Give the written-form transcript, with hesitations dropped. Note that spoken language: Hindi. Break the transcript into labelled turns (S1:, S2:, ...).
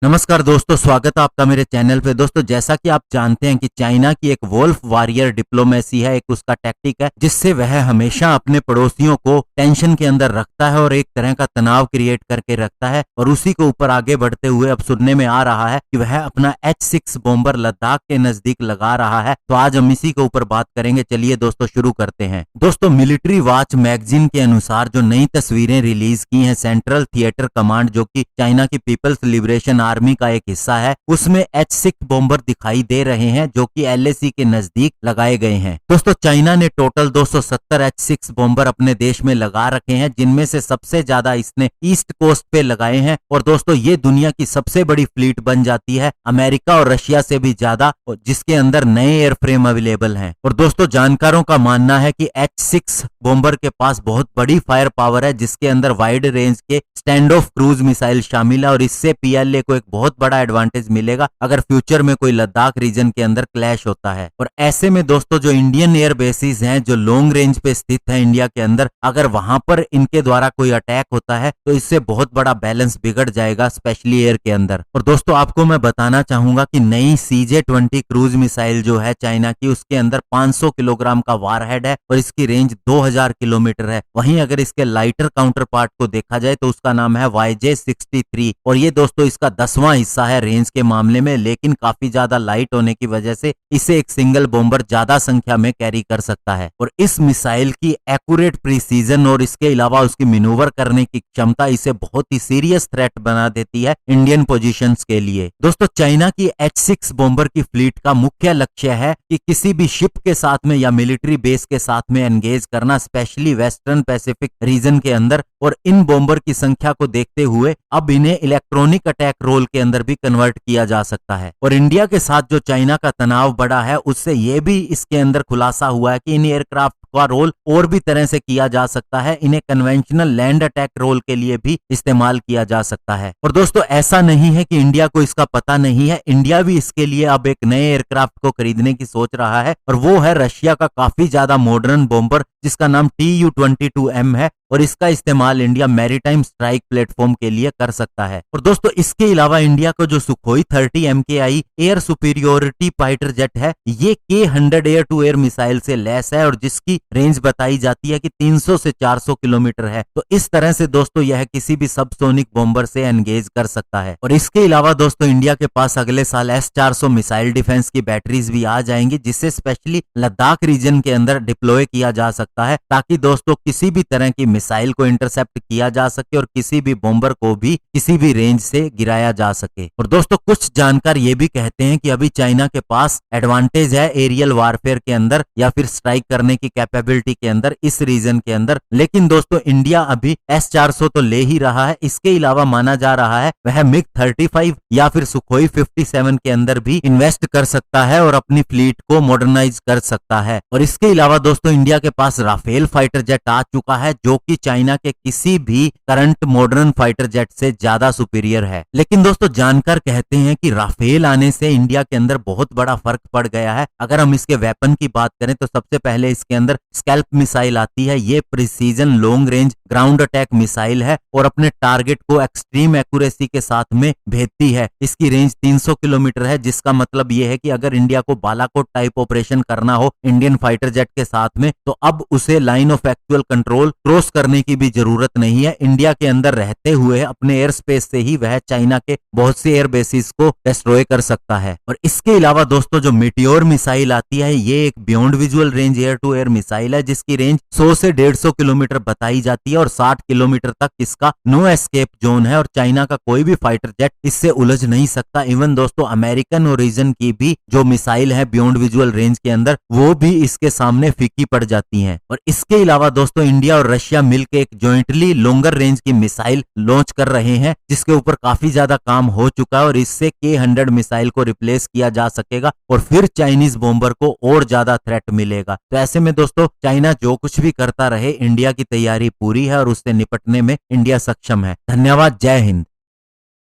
S1: नमस्कार दोस्तों, स्वागत है आपका मेरे चैनल पे। दोस्तों, जैसा कि आप जानते हैं कि चाइना की एक वोल्फ वॉरियर डिप्लोमेसी है, एक उसका टैक्टिक है जिससे वह हमेशा अपने पड़ोसियों को टेंशन के अंदर रखता है और एक तरह का तनाव क्रिएट करके रखता है। और उसी के ऊपर आगे बढ़ते हुए अब सुनने में आ रहा है कि वह अपना H-6 बॉम्बर लद्दाख के नजदीक लगा रहा है। तो आज हम इसी के ऊपर बात करेंगे। चलिए दोस्तों, शुरू करते हैं। दोस्तों, मिलिट्री वॉच मैगजीन के अनुसार जो नई तस्वीरें रिलीज की हैं सेंट्रल थिएटर कमांड, जो कि चाइना की पीपल्स लिबरेशन आर्मी का एक हिस्सा है, उसमें H-6 बॉम्बर दिखाई दे रहे हैं जो कि LAC के नजदीक लगाए गए हैं। दोस्तों, चाइना ने टोटल 270 H-6 बॉम्बर अपने देश में लगा रखे हैं, जिनमें से सबसे ज्यादा इसने ईस्ट कोस्ट पे लगाए हैं। और दोस्तों, ये दुनिया की सबसे बड़ी फ्लीट बन जाती है, अमेरिका और रशिया से भी ज्यादा, जिसके अंदर नए एयरफ्रेम अवेलेबल हैं। और दोस्तों, जानकारों का मानना है कि H-6 बॉम्बर के पास बहुत बड़ी फायर पावर है, जिसके अंदर वाइड रेंज के स्टैंड ऑफ क्रूज मिसाइल शामिल है। और इससे PLA को एक बहुत बड़ा एडवांटेज मिलेगा अगर फ्यूचर में कोई लद्दाख रीजन के अंदर क्लैश होता है। और ऐसे में दोस्तों, जो इंडियन एयर बेसिस हैं जो लॉन्ग रेंज पे स्थित है इंडिया के अंदर, अगर वहां पर इनके द्वारा कोई अटैक होता है तो इससे बहुत बड़ा बैलेंस बिगड़ जाएगा, स्पेशली एयर के अंदर। और दोस्तों, आपको मैं बताना चाहूंगा कि नई CJ-20 क्रूज मिसाइल जो है चाइना की, उसके अंदर 500 किलोग्राम का वारहेड है और इसकी रेंज 2000 किलोमीटर है। वहीं अगर इसके लाइटर काउंटर पार्ट को देखा जाए तो उसका नाम है YJ-63 और ये दोस्तों इसका 10वां हिस्सा है रेंज के मामले में, लेकिन काफी ज्यादा लाइट होने की वजह से इसे एक सिंगल बॉम्बर ज्यादा संख्या में कैरी कर सकता है। और इस मिसाइल की एक्यूरेट प्रिसीजन और इसके अलावा उसकी मैन्यूवर करने की क्षमता इसे बहुत ही सीरियस थ्रेट बना देती है इंडियन पोजीशंस के लिए। दोस्तों, चाइना की H-6 बॉम्बर की फ्लीट का मुख्य लक्ष्य है कि किसी भी शिप के साथ में या मिलिट्री बेस के साथ में एंगेज करना, स्पेशली वेस्टर्न पैसिफिक रीजन के अंदर। और इन बॉम्बर की संख्या को देखते हुए अब इन्हें इलेक्ट्रॉनिक अटैक रोल के अंदर भी कन्वर्ट किया जा सकता है। और इंडिया के साथ जो चाइना का तनाव बढ़ा है, उससे यह भी इसके अंदर खुलासा हुआ है कि इन एयरक्राफ्ट का रोल और भी तरह से किया जा सकता है। इन्हें कन्वेंशनल लैंड अटैक रोल के लिए भी इस्तेमाल किया जा सकता है। और दोस्तों, ऐसा नहीं है कि इंडिया को इसका पता नहीं है, इंडिया भी इसके लिए अब एक नए एयरक्राफ्ट को खरीदने की सोच रहा है और वो है रशिया का काफी ज्यादा मॉडर्न बॉम्बर, जिसका नाम Tu-22M है। और इसका इस्तेमाल इंडिया मैरीटाइम स्ट्राइक प्लेटफॉर्म के लिए कर सकता है। और दोस्तों, इसके अलावा इंडिया को जो Sukhoi 30 MKI air superiority fighter jet है, ये K-100 air to air missile से लैस है और जिसकी रेंज बताई जाती है कि 300 से 400 किलोमीटर है। तो इस तरह से दोस्तों यह किसी भी सबसोनिक बॉम्बर से एंगेज कर सकता है। और इसके अलावा दोस्तों, इंडिया के पास अगले साल S-400 मिसाइल डिफेंस की बैटरीज भी आ जाएंगी, जिससे स्पेशली लद्दाख रीजन के अंदर डिप्लॉय किया जा सकता है, ताकि दोस्तों किसी भी तरह की मिसाइल को इंटरसेप्ट किया जा सके और किसी भी बॉम्बर को भी किसी भी रेंज से गिराया जा सके। और दोस्तों, कुछ जानकार ये भी कहते हैं कि अभी चाइना के पास एडवांटेज है एरियल वारफेयर के अंदर या फिर स्ट्राइक करने की कैपेबिलिटी के अंदर इस रीजन के अंदर। लेकिन दोस्तों, इंडिया अभी S-400 तो ले ही रहा है, इसके अलावा माना जा रहा है वह MiG-35 या फिर सुखोई 57 के अंदर भी इन्वेस्ट कर सकता है और अपनी फ्लीट को मॉडर्नाइज कर सकता है। और इसके अलावा दोस्तों, इंडिया के पास राफेल फाइटर जेट आ चुका है, जो कि चाइना के किसी भी करंट मॉडर्न फाइटर जेट से ज्यादा सुपीरियर है। लेकिन दोस्तों, जानकार कहते हैं कि राफेल आने से इंडिया के अंदर बहुत बड़ा फर्क पड़ गया है। अगर हम इसके वेपन की बात करें तो सबसे पहले इसके अंदर स्कैल्प मिसाइल आती है। ये precision long range ground attack missile है और अपने टारगेट को एक्सट्रीम एक्यूरेसी के साथ में भेजती है। इसकी रेंज 300 किलोमीटर है, जिसका मतलब यह है कि अगर इंडिया को बालाकोट टाइप ऑपरेशन करना हो इंडियन फाइटर जेट के साथ में, तो अब उसे line of actual control cross करने की भी जरूरत नहीं है। इंडिया के अंदर रहते हुए अपने एयर स्पेस से ही वह चाइना के बहुत से एयर बेसिस को डिस्ट्रॉय कर सकता है। और इसके अलावा दोस्तों, जो मीटियोर मिसाइल आती है, ये एक beyond visual range air to air missile है, जिसकी रेंज 100 से 150 किलोमीटर बताई जाती है और 60 किलोमीटर तक इसका नो एस्केप जोन है और चाइना का कोई भी फाइटर जेट इससे उलझ नहीं सकता। इवन दोस्तों, अमेरिकन ओरिजिन की भी जो मिसाइल है बियॉन्ड विजुअल रेंज के अंदर, वो भी इसके सामने फीकी पड़ जाती हैं। और इसके अलावा दोस्तों, इंडिया और रशिया मिलकर एक जॉइंटली लॉन्गर रेंज की मिसाइल लॉन्च कर रहे हैं, जिसके ऊपर काफी ज्यादा काम हो चुका है और इससे K-100 मिसाइल को रिप्लेस किया जा सकेगा और फिर चाइनीज बॉम्बर को और ज्यादा थ्रेट मिलेगा। तो ऐसे में दोस्तों, चाइना जो कुछ भी करता रहे, इंडिया की तैयारी पूरी है और उससे निपटने में इंडिया सक्षम है। धन्यवाद। जय हिंद।